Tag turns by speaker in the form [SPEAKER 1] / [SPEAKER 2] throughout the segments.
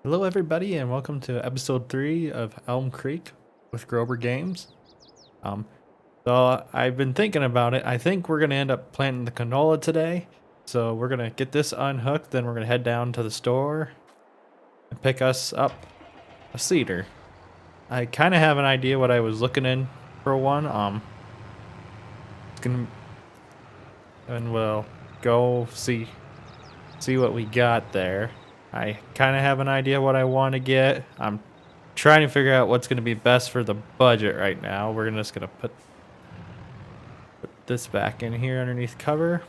[SPEAKER 1] Hello, everybody, and welcome to episode 3 of Elm Creek with Grober Games. Um, so I've been thinking about it. I think we're gonna end up planting the canola today. So we're gonna get this unhooked, then we're gonna head down to the store and pick us up a cedar. I kind of have an idea what I was looking in for one. It's gonna, and we'll go see what we got there. I kind of have an idea what I want to get. I'm trying to figure out what's going to be best for the budget right now. We're just going to put this back in here underneath cover.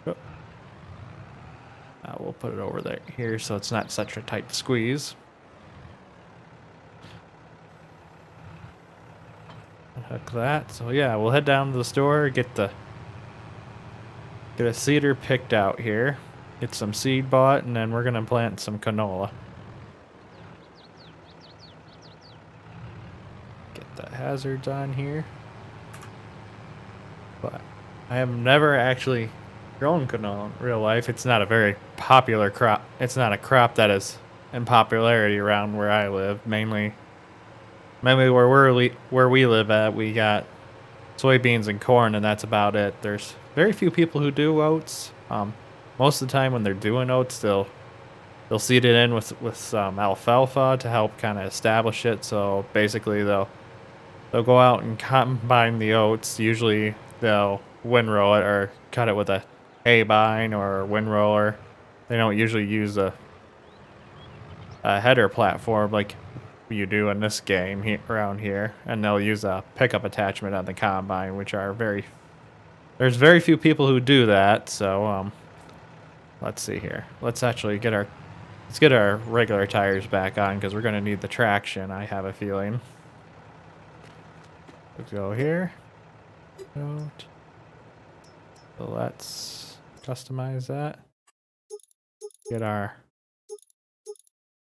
[SPEAKER 1] Oh. We'll put it over there here so it's not such a tight squeeze. Hook that. So yeah, we'll head down to the store, get a cedar picked out here, get some seed bought, and then we're gonna plant some canola. Get the hazards on here. But I have never actually grown canola in real life. It's not a very popular crop. It's not a crop that is in popularity around where I live. Mainly where we live at, we got soybeans and corn, and that's about it. There's very few people who do oats. Most of the time when they're doing oats, they'll seed it in with some alfalfa to help kind of establish it. So basically, they'll go out and combine the oats. Usually, they'll windrow it or cut it with a hay bine or a windrower. They don't usually use a header platform like you do in this game around here, and they'll use a pickup attachment on the combine, which are there's very few people who do that. So let's see here. Let's actually get our regular tires back on because we're gonna need the traction, I have a feeling. Let's go here. So let's customize that. Get our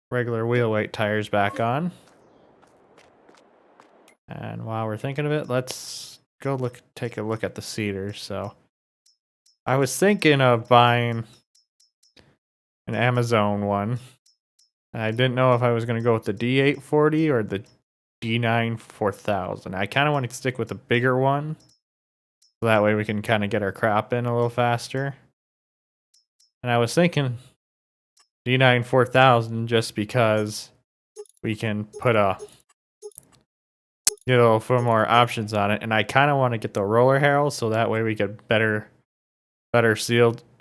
[SPEAKER 1] regular wheel weight tires back on. And while we're thinking of it, let's go take a look at the cedars. So I was thinking of buying an Amazon one. And I didn't know if I was going to go with the D840 or the D9 4000. I kind of want to stick with the bigger one. So that way we can kind of get our crop in a little faster. And I was thinking D9 4000 just because we can get a little few more options on it. And I kind of want to get the roller harrow so that way we get better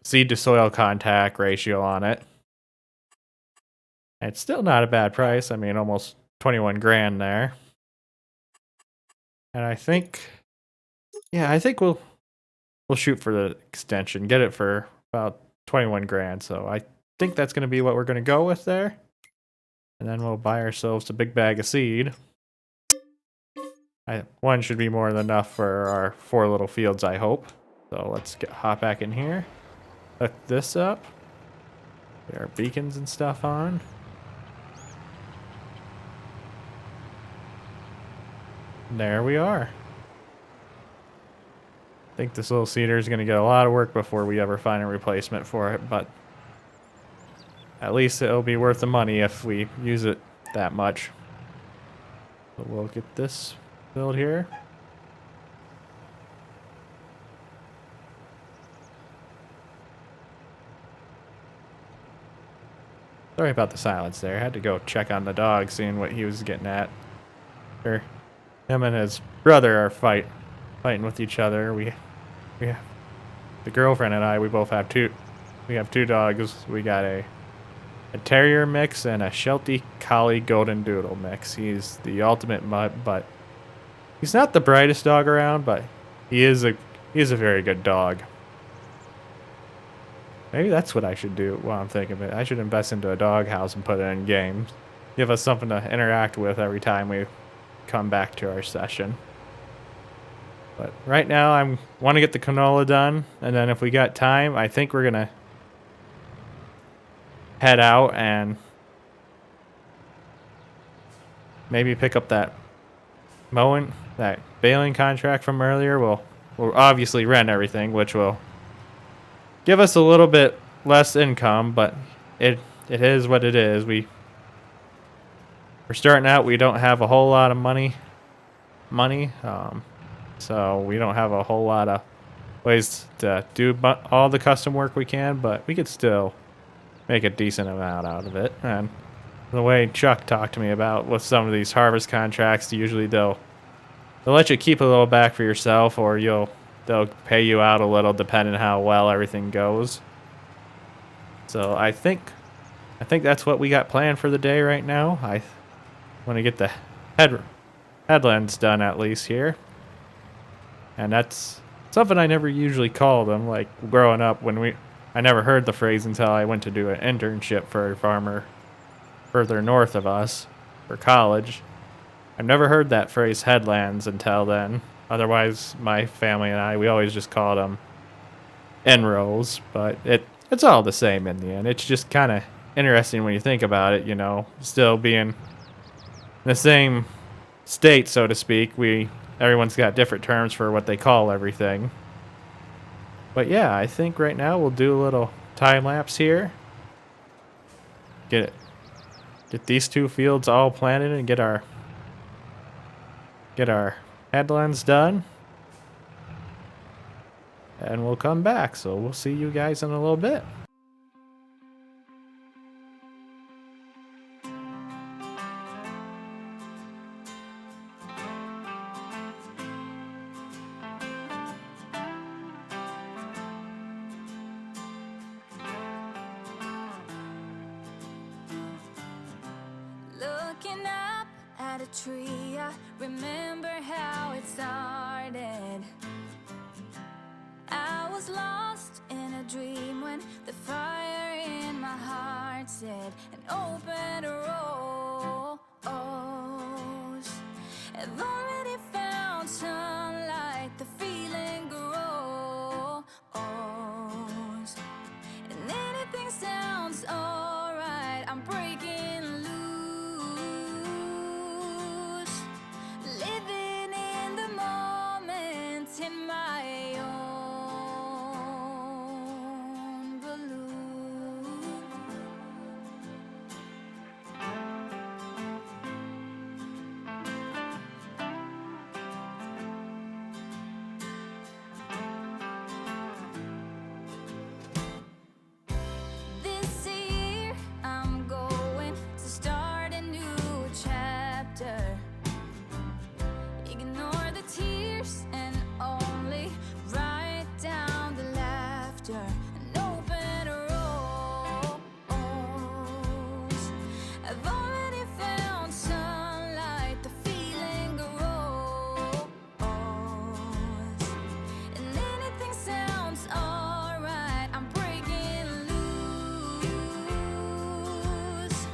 [SPEAKER 1] seed to soil contact ratio on it. And it's still not a bad price. I mean, almost 21 grand there. And I think we'll shoot for the extension, get it for about 21 grand. So I think that's going to be what we're going to go with there. And then we'll buy ourselves a big bag of seed. One should be more than enough for our 4 little fields, I hope. So let's hop back in here. Hook this up. Get our beacons and stuff on. And there we are. I think this little cedar is going to get a lot of work before we ever find a replacement for it, but at least it'll be worth the money if we use it that much. So we'll get this filled here. Sorry about the silence there. I had to go check on the dog, seeing what he was getting at. Him and his brother are fighting with each other. We have, the girlfriend and I, we have two dogs. We got a terrier mix and a Sheltie Collie Golden Doodle mix. He's the ultimate mutt, but he's not the brightest dog around, but he is a very good dog. Maybe that's what I should do while I'm thinking of it. I should invest into a dog house and put it in games. Give us something to interact with every time we come back to our session. But right now I want to get the canola done, and then if we got time, I think we're gonna head out and maybe pick up that mowing, that baling contract from earlier. We'll obviously rent everything, which will give us a little bit less income, but it is what it is. We're starting out. We don't have a whole lot of money. So we don't have a whole lot of ways to do all the custom work we can, but we could still make a decent amount out of it. And the way Chuck talked to me about with some of these harvest contracts, usually they'll let you keep a little back for yourself, or they'll pay you out a little depending on how well everything goes. So I think that's what we got planned for the day right now. I want to get the headlands done at least here. And that's something I never usually called them. Like growing up, I never heard the phrase until I went to do an internship for a farmer further north of us for college. I've never heard that phrase headlands until then. Otherwise, my family and we always just called them end-rows, but it's all the same in the end. It's just kind of interesting when you think about it, still being in the same state, so to speak. Everyone's got different terms for what they call everything. But yeah, I think right now we'll do a little time lapse here. Get these two fields all planted and get our headlands done. And we'll come back. So we'll see you guys in a little bit.
[SPEAKER 2] Looking up at a tree, I remember how it started. I was lost in a dream when the fire in my heart said an open rose. I've already found sunlight, the feeling grows, and anything sounds alright. I'm breaking loose, living in the moment in my own balloon. This year I'm going to start a new chapter. Ignore the tears and only write down the laughter. An open rose. I've already found sunlight, the feeling grows, and anything sounds alright. I'm breaking loose,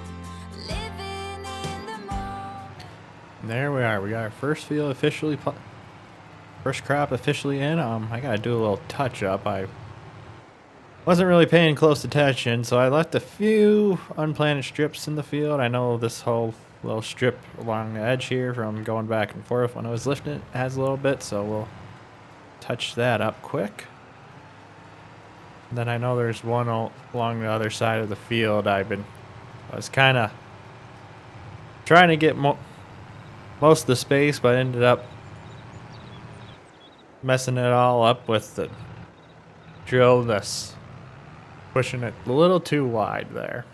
[SPEAKER 2] living in the moment.
[SPEAKER 1] There we are. We got our first field officially, first crop officially in. I gotta do a little touch up. I wasn't really paying close attention, so I left a few unplanted strips in the field. I know this whole little strip along the edge here from going back and forth when I was lifting it has a little bit, so we'll touch that up quick. And then I know there's one along the other side of the field. I was kind of trying to get most of the space, but ended up messing it all up with the drill, pushing it a little too wide there.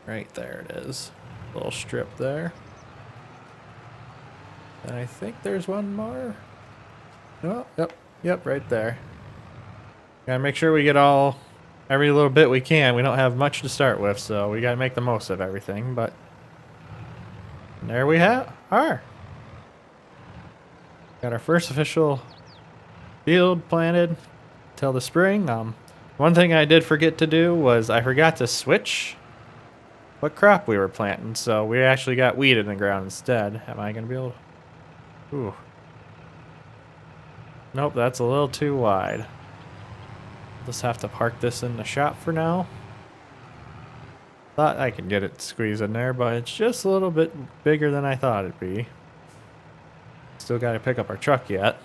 [SPEAKER 1] Right there it is. Little strip there. And I think there's one more. Oh, yep, right there. Gotta make sure we get every little bit we can. We don't have much to start with, so we gotta make the most of everything, but there we are. Got our first official field planted till the spring. One thing I did forget to do was I forgot to switch what crop we were planting, so we actually got wheat in the ground instead. Am I gonna be able to? Ooh. Nope, that's a little too wide. Just have to park this in the shop for now. Thought I could get it squeezed in there, but it's just a little bit bigger than I thought it'd be. Still got to pick up our truck yet.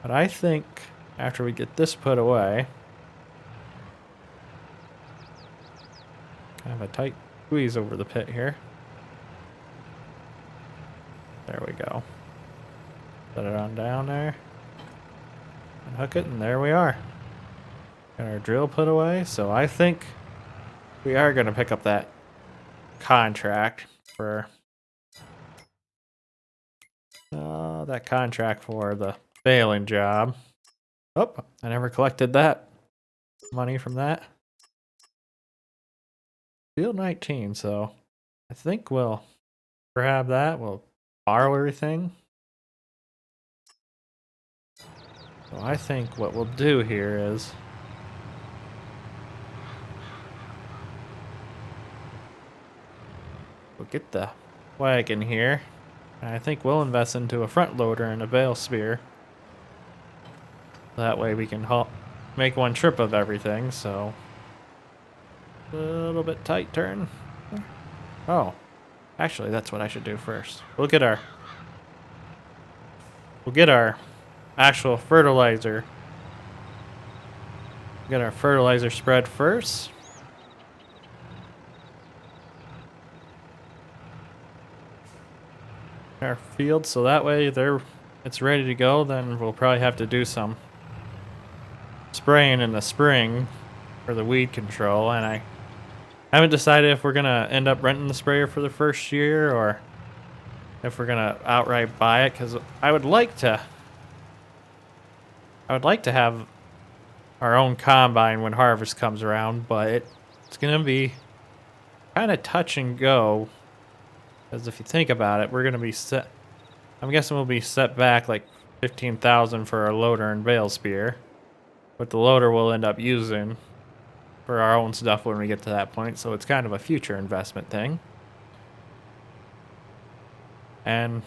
[SPEAKER 1] But I think after we get this put away, a tight squeeze over the pit here. There we go. Set it on down there. Unhook it, and there we are. Got our drill put away, so I think we are going to pick up that contract for the baling job. Oh, I never collected that money from that. Field 19, so I think we'll grab that. We'll borrow everything. So I think what we'll do here is we'll get the wagon here. And I think we'll invest into a front loader and a bale spear. That way we can make one trip of everything, so a little bit tight turn. Oh, actually that's what I should do first. We'll get our actual fertilizer. Get our fertilizer spread first. Our field, so that way it's ready to go. Then we'll probably have to do some spraying in the spring for the weed control, and I haven't decided if we're gonna end up renting the sprayer for the first year or if we're gonna outright buy it, because I would like to have our own combine when harvest comes around, but it's gonna be kind of touch and go, because if you think about it, we're gonna be set. I'm guessing we'll be set back like 15,000 for our loader and bale spear, but the loader we'll end up using for our own stuff when we get to that point. So it's kind of a future investment thing, and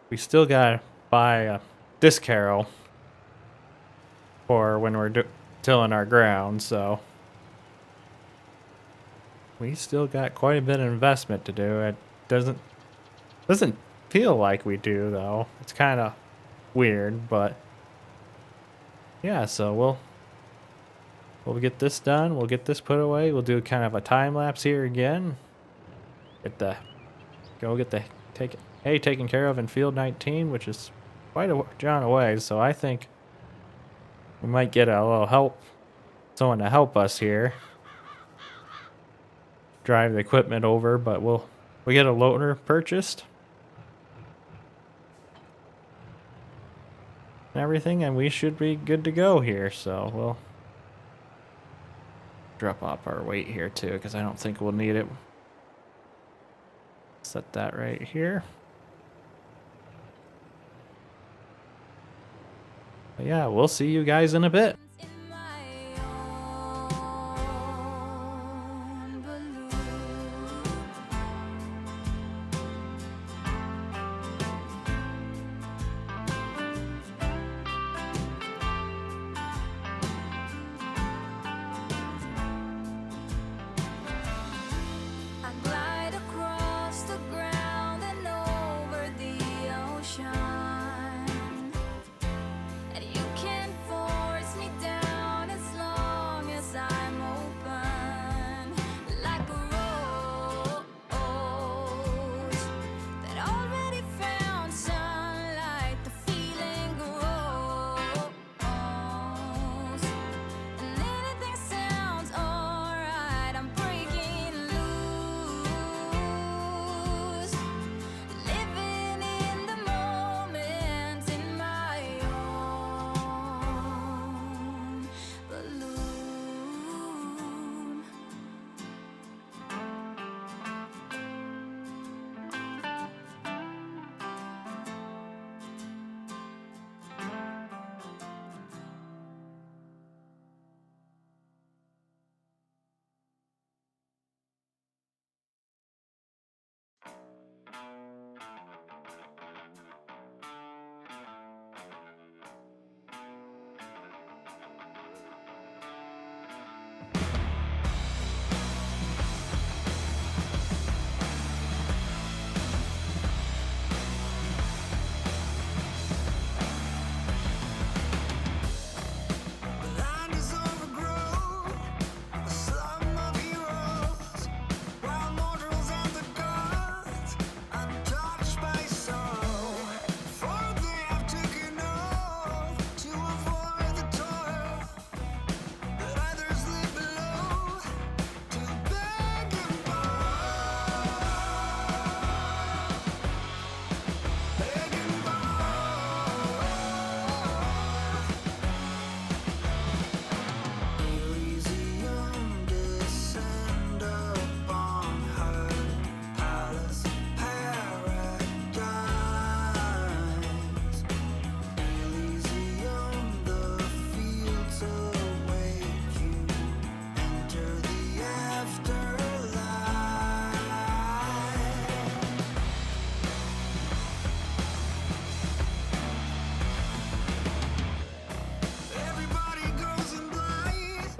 [SPEAKER 1] we still gotta buy a disc harrow for when we're tilling our ground. So we still got quite a bit of investment to do. It doesn't feel like we do, though. It's kind of weird, but yeah. So we'll get this done. We'll get this put away. We'll do kind of a time lapse here again. Get the hay taken care of in field 19, which is quite a jaunt away. So I think we might get a little help, someone to help us here, drive the equipment over. But we'll get a loader purchased and everything, and we should be good to go here. So we'll drop off our weight here too, because I don't think we'll need it. Set that right here. But yeah, we'll see you guys in a bit.
[SPEAKER 2] In my own balloon. I glide across the ground and over the ocean, and you can't force me down.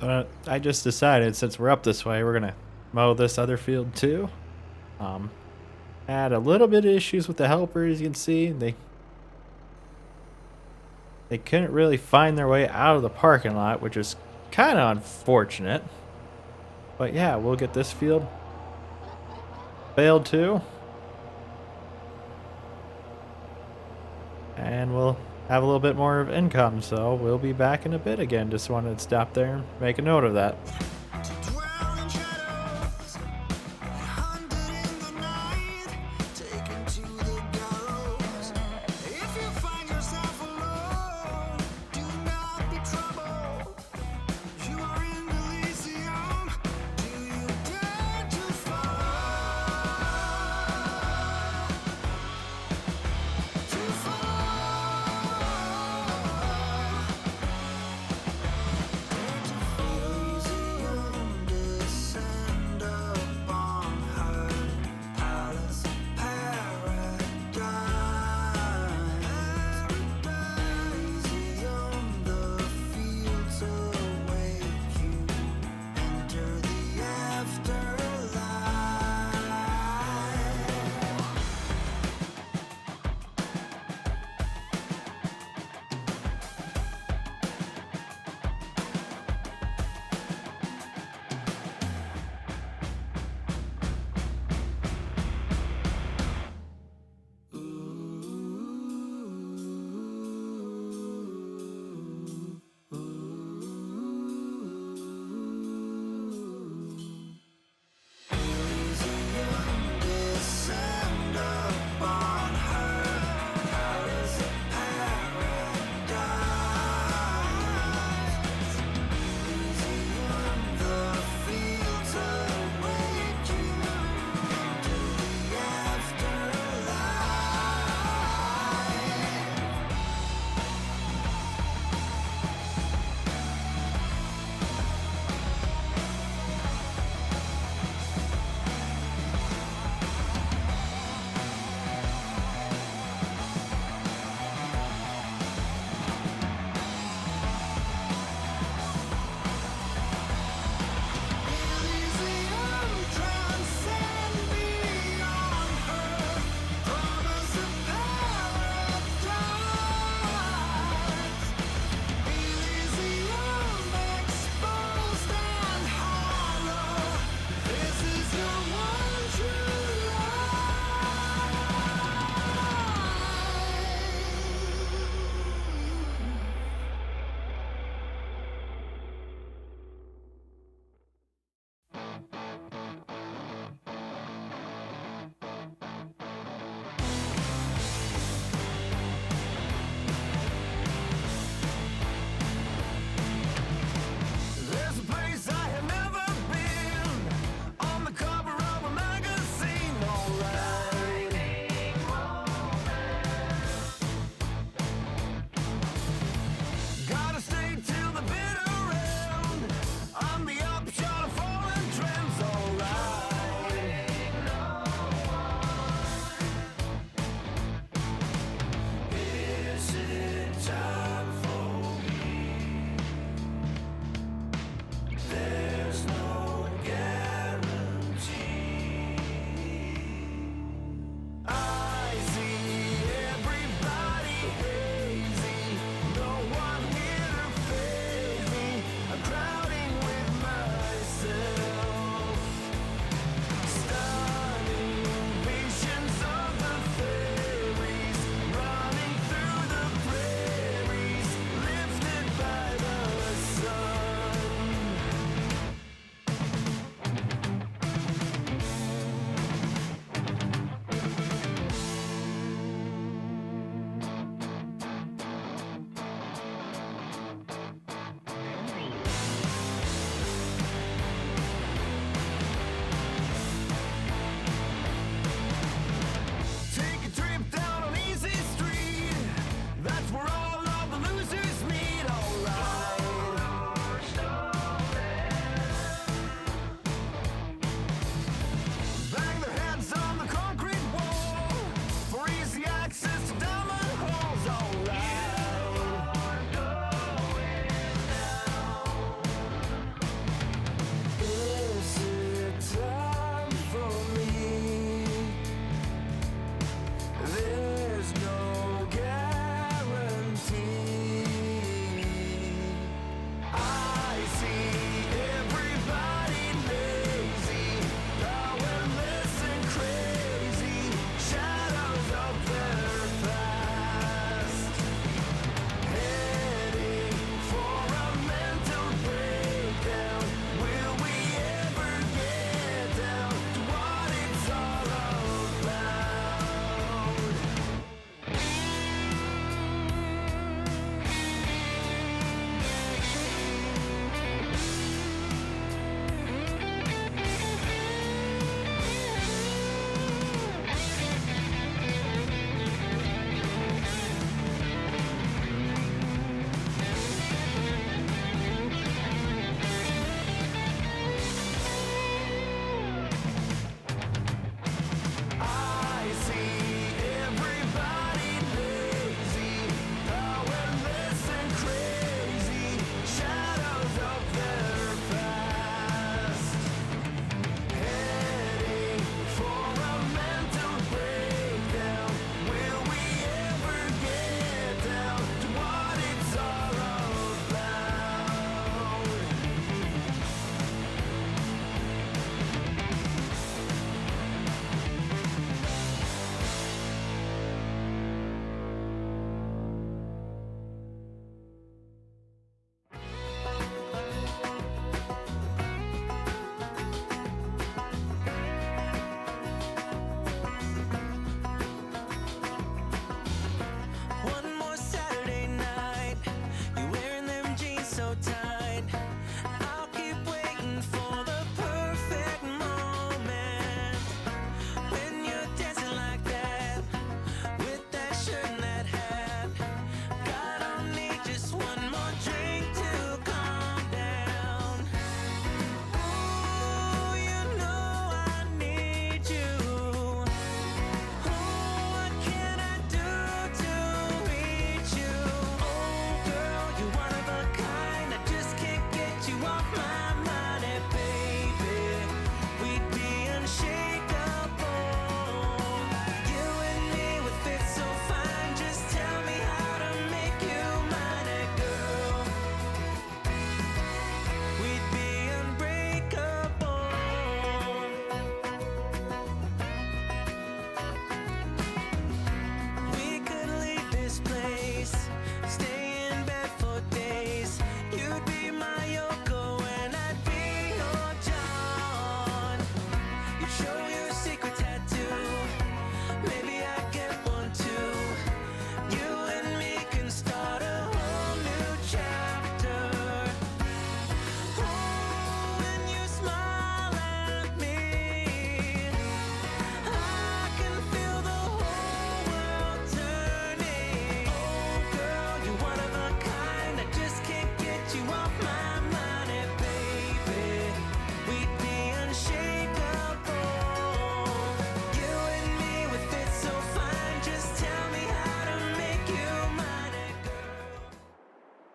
[SPEAKER 1] I just decided since we're up this way, we're gonna mow this other field too. Um, had a little bit of issues with the helper, as you can see. They couldn't really find their way out of the parking lot, which is kind of unfortunate. But yeah, we'll get this field baled too. And we'll have a little bit more of income, so we'll be back in a bit again. Just wanted to stop there and make a note of that.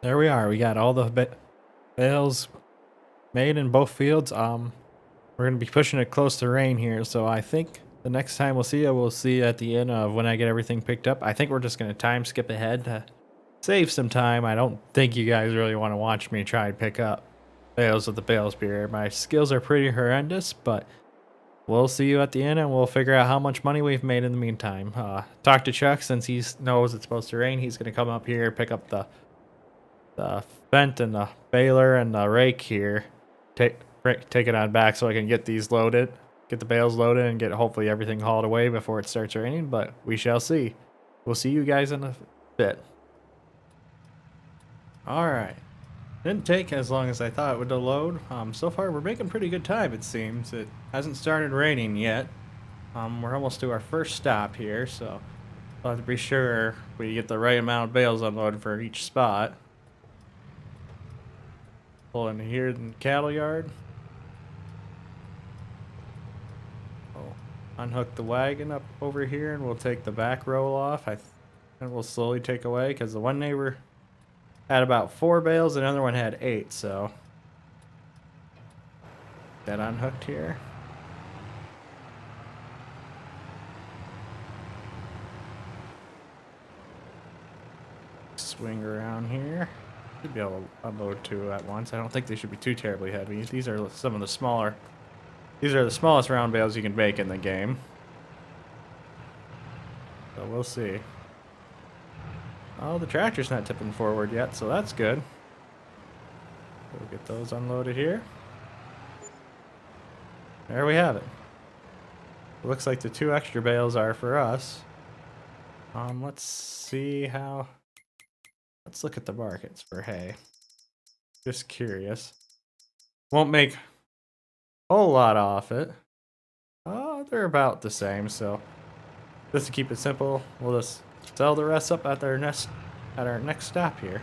[SPEAKER 1] There we are. We got all the bales made in both fields. We're gonna be pushing it close to rain here, so I think the next time we'll see you at the end of when I get everything picked up. I think we're just gonna time skip ahead to save some time. I don't think you guys really want to watch me try and pick up bales of the bales beer. My skills are pretty horrendous, but we'll see you at the end and we'll figure out how much money we've made in the meantime. Talk to Chuck since he knows it's supposed to rain. He's gonna come up here, pick up the vent and the baler and the rake here. Take it on back so I can get these loaded, get the bales loaded, and get hopefully everything hauled away before it starts raining. But we shall see. We'll see you guys in a bit. All right. Didn't take as long as I thought it would to load. So far we're making pretty good time. It seems it hasn't started raining yet. We're almost to our first stop here, so we'll have to be sure we get the right amount of bales unloaded for each spot. Pull in here in the cattle yard. We'll unhook the wagon up over here and we'll take the back roll off. And we'll slowly take away because the one neighbor had about 4 bales and the other one had 8, so that unhooked here. Swing around here. Should be able to unload 2 at once. I don't think they should be too terribly heavy. These are some of the smaller. These are the smallest round bales you can make in the game. So we'll see. Oh, the tractor's not tipping forward yet, so that's good. We'll get those unloaded here. There we have it. It looks like the 2 extra bales are for us. Let's see how. Let's look at the markets for hay. Just curious. Won't make a whole lot off it. Oh, they're about the same, so just to keep it simple, we'll just sell the rest up at our next stop here.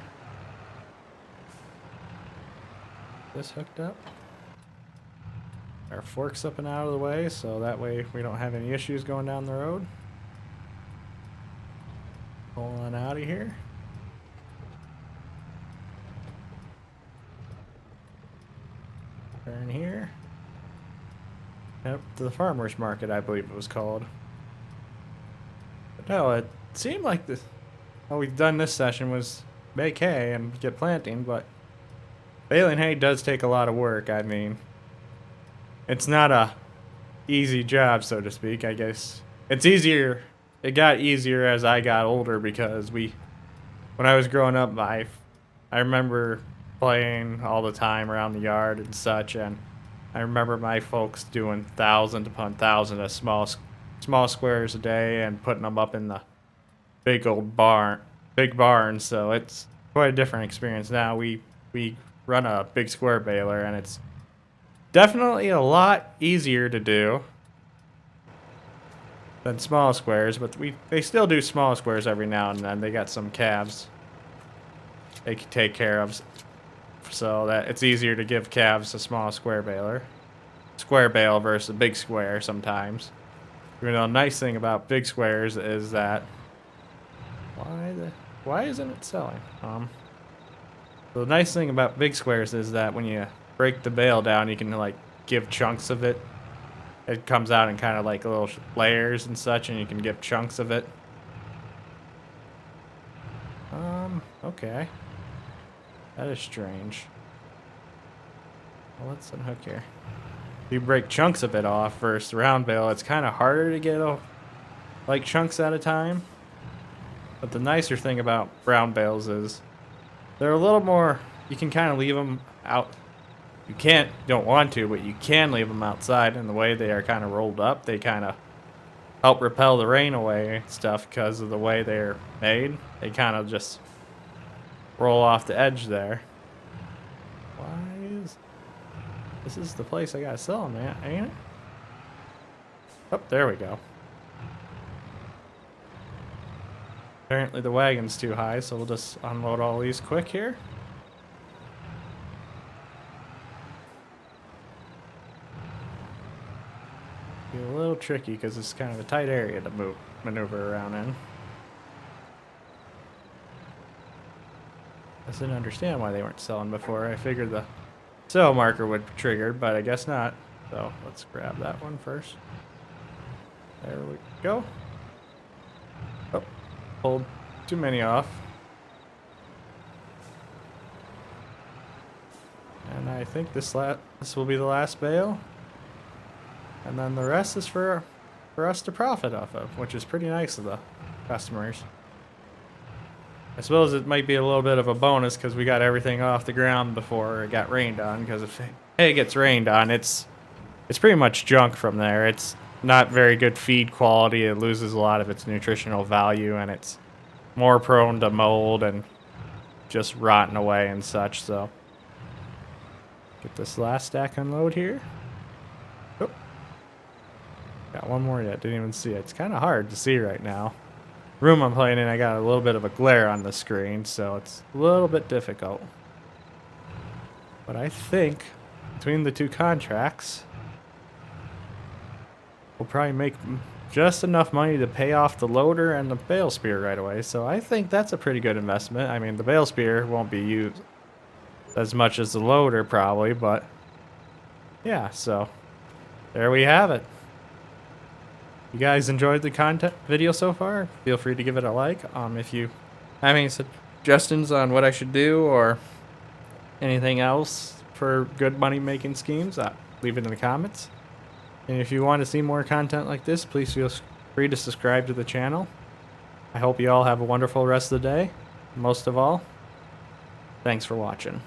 [SPEAKER 1] This hooked up. Our fork's up and out of the way, so that way we don't have any issues going down the road. Pulling out of here. Turn here. Yep, to the farmer's market, I believe it was called. But no, it seemed like what we've done this session was make hay and get planting, but baling hay does take a lot of work. I mean, it's not a easy job, so to speak. I guess it's easier. It got easier as I got older because when I was growing up, I remember playing all the time around the yard and such, and I remember my folks doing thousands upon thousands of small squares a day and putting them up in the big barn. So it's quite a different experience. Now we run a big square baler, and it's definitely a lot easier to do than small squares, but they still do small squares every now and then. They got some calves they can take care of, so that it's easier to give calves a small square bale versus a big square sometimes. You know, the nice thing about big squares is that why isn't it selling? The nice thing about big squares is that when you break the bale down, you can like give chunks of it. It comes out in kind of like little layers and such, and you can give chunks of it. Okay. That is strange. Well, let's unhook here. If you break chunks of it off versus round bale, it's kind of harder to get like chunks at a time. But the nicer thing about brown bales is they're a little more, you can kind of leave them out. Don't want to, but you can leave them outside, and the way they are kind of rolled up, they kind of help repel the rain away and stuff because of the way they're made. They kind of just roll off the edge there. This is the place I gotta sell them at, ain't it? Oh, there we go. Apparently the wagon's too high, so we'll just unload all these quick here. Be a little tricky because it's kind of a tight area to maneuver around in. I didn't understand why they weren't selling before. I figured the sell marker would be triggered, but I guess not. So let's grab that one first. There we go. Oh, pulled too many off. And I think this will be the last bale. And then the rest is for us to profit off of, which is pretty nice of the customers. I suppose it might be a little bit of a bonus because we got everything off the ground before it got rained on. Because if hay gets rained on, it's pretty much junk from there. It's not very good feed quality. It loses a lot of its nutritional value, and it's more prone to mold and just rotting away and such. So get this last stack unload here. Oh, got one more yet. Didn't even see it. It's kind of hard to see right now. Room I'm playing in, I got a little bit of a glare on the screen, so it's a little bit difficult. But I think between the two contracts, we'll probably make just enough money to pay off the loader and the bale spear right away. So I think that's a pretty good investment. I mean, the bale spear won't be used as much as the loader probably, but yeah, so there we have it. You guys enjoyed the content video so far? Feel free to give it a like. If you have any suggestions on what I should do or anything else for good money making schemes, leave it in the comments. And if you want to see more content like this, please feel free to subscribe to the channel. I hope you all have a wonderful rest of the day. Most of all, thanks for watching.